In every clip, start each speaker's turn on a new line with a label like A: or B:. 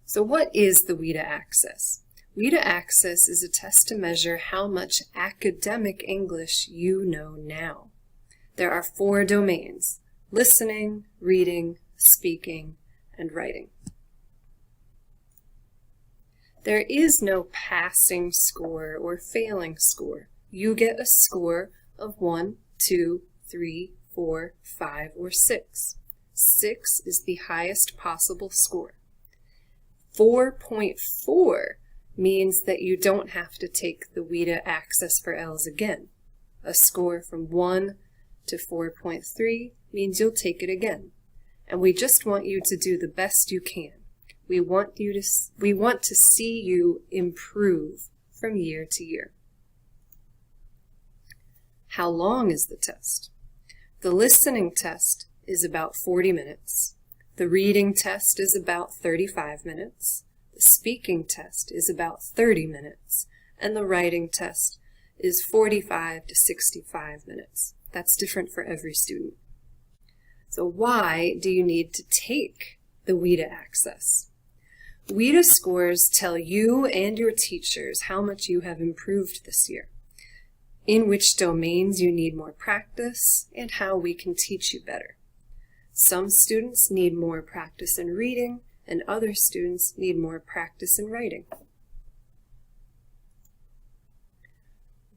A: So what is the WIDA Access? WIDA Access is a test to measure how much academic English you know now. There are 4 domains: listening, reading, speaking, and writing. There is no passing score or failing score. You get a score of 1, 2, 3, 4, 5, or 6. 6 is the highest possible score. 4.4 means that you don't have to take the WIDA Access for ELLs again. A score from 1 to 4.3 means you'll take it again. And we just want you to do the best you can. We want to see you improve from year to year. How long is the test? The listening test is about 40 minutes. The reading test is about 35 minutes. The speaking test is about 30 minutes. And the writing test is 45 to 65 minutes. That's different for every student. So why do you need to take the WIDA Access? WIDA scores tell you and your teachers how much you have improved this year, in which domains you need more practice, and how we can teach you better. Some students need more practice in reading, and other students need more practice in writing.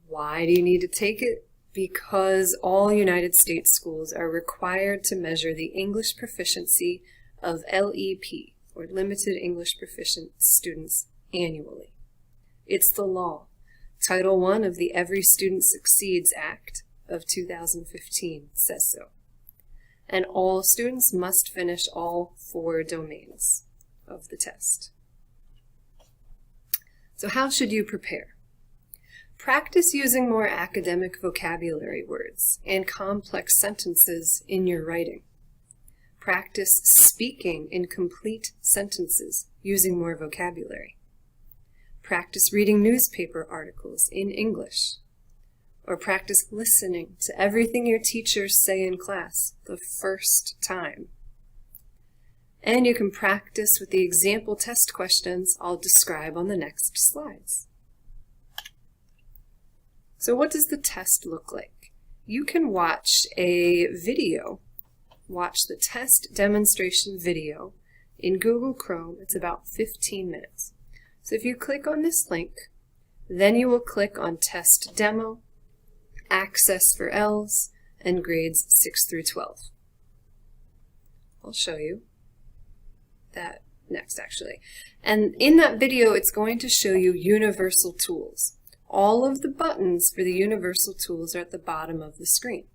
A: Why do you need to take it? Because all United States schools are required to measure the English proficiency of LEP, or Limited English Proficient students, annually. It's the law. Title I of the Every Student Succeeds Act of 2015 says so. And all students must finish all 4 domains of the test. So how should you prepare? Practice using more academic vocabulary words and complex sentences in your writing. Practice speaking in complete sentences using more vocabulary. Practice reading newspaper articles in English. Or practice listening to everything your teachers say in class the first time. And you can practice with the example test questions I'll describe on the next slides. So what does the test look like? You can watch a video, watch the test demonstration video in Google Chrome. It's about 15 minutes. So if you click on this link, then you will click on Test Demo, Access for ELLs, and grades 6 through 12. I'll show you that next, actually. And in that video, it's going to show you universal tools. All of the buttons for the universal tools are at the bottom of the screen.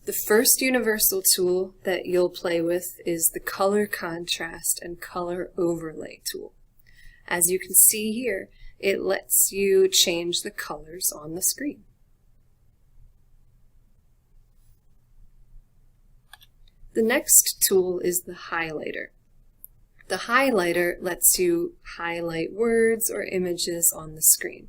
A: The first universal tool that you'll play with is the color contrast and color overlay tool. As you can see here, it lets you change the colors on the screen. The next tool is the highlighter. The highlighter lets you highlight words or images on the screen.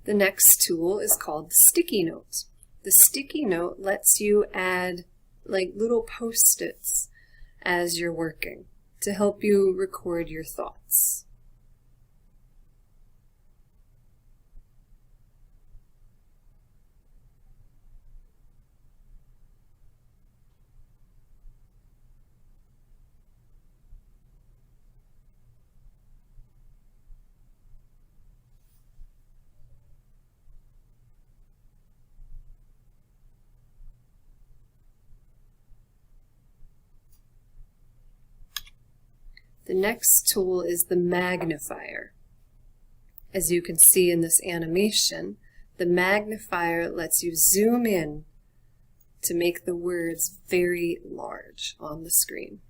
A: The next tool is called the sticky note. The sticky note lets you add like little post-its as you're working to help you record your thoughts. The next tool is the magnifier. As you can see in this animation, the magnifier lets you zoom in to make the words very large on the screen.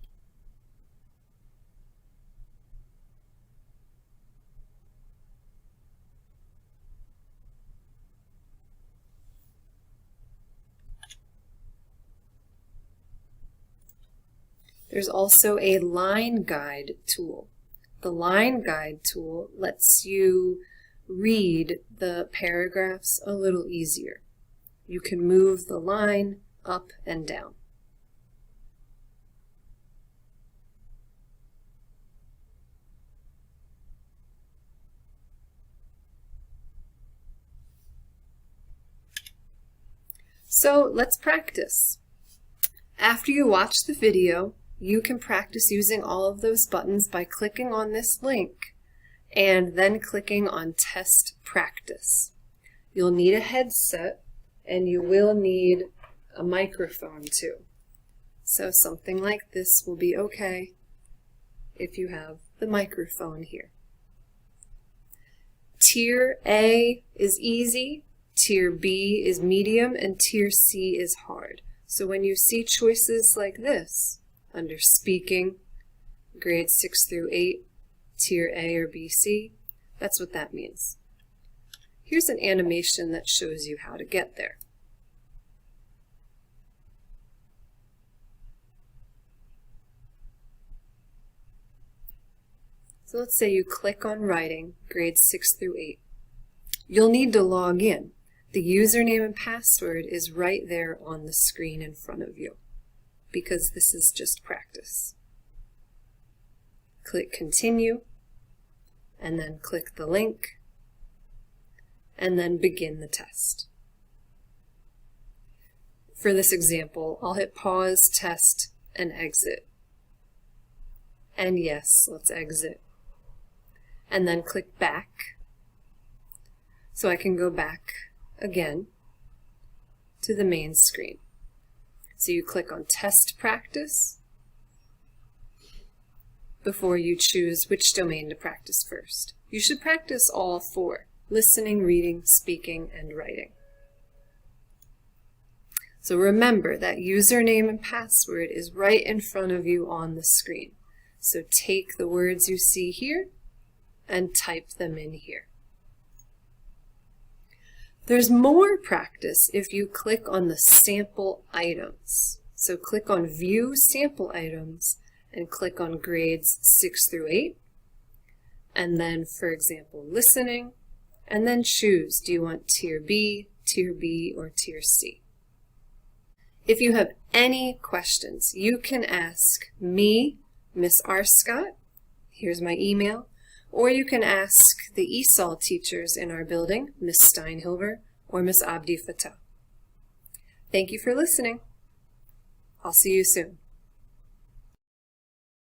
A: There's also a line guide tool. The line guide tool lets you read the paragraphs a little easier. You can move the line up and down. So let's practice. After you watch the video, you can practice using all of those buttons by clicking on this link and then clicking on Test Practice. You'll need a headset and you will need a microphone too. So something like this will be okay if you have the microphone here. Tier A is easy, Tier B is medium, and Tier C is hard. So when you see choices like this, under Speaking, grades 6 through 8, Tier A or BC, that's what that means. Here's an animation that shows you how to get there. So let's say you click on Writing, grades 6 through 8. You'll need to log in. The username and password is right there on the screen in front of you, because this is just practice. Click Continue, and then click the link, and then begin the test. For this example, I'll hit Pause, Test, and Exit. And yes, let's exit. And then click Back, so I can go back again to the main screen. So you click on Test Practice before you choose which domain to practice first. You should practice all four: listening, reading, speaking, and writing. So remember that username and password is right in front of you on the screen. So take the words you see here and type them in here. There's more practice if you click on the sample items. So click on View Sample Items and click on grades 6 through 8. And then, for example, listening. And then choose, do you want Tier B, or Tier C? If you have any questions, you can ask me, Miss Arscott. Here's my email. Or you can ask the ESOL teachers in our building, Miss Steinhilber or Miss Abdi Fatah. Thank you for listening. I'll see you soon.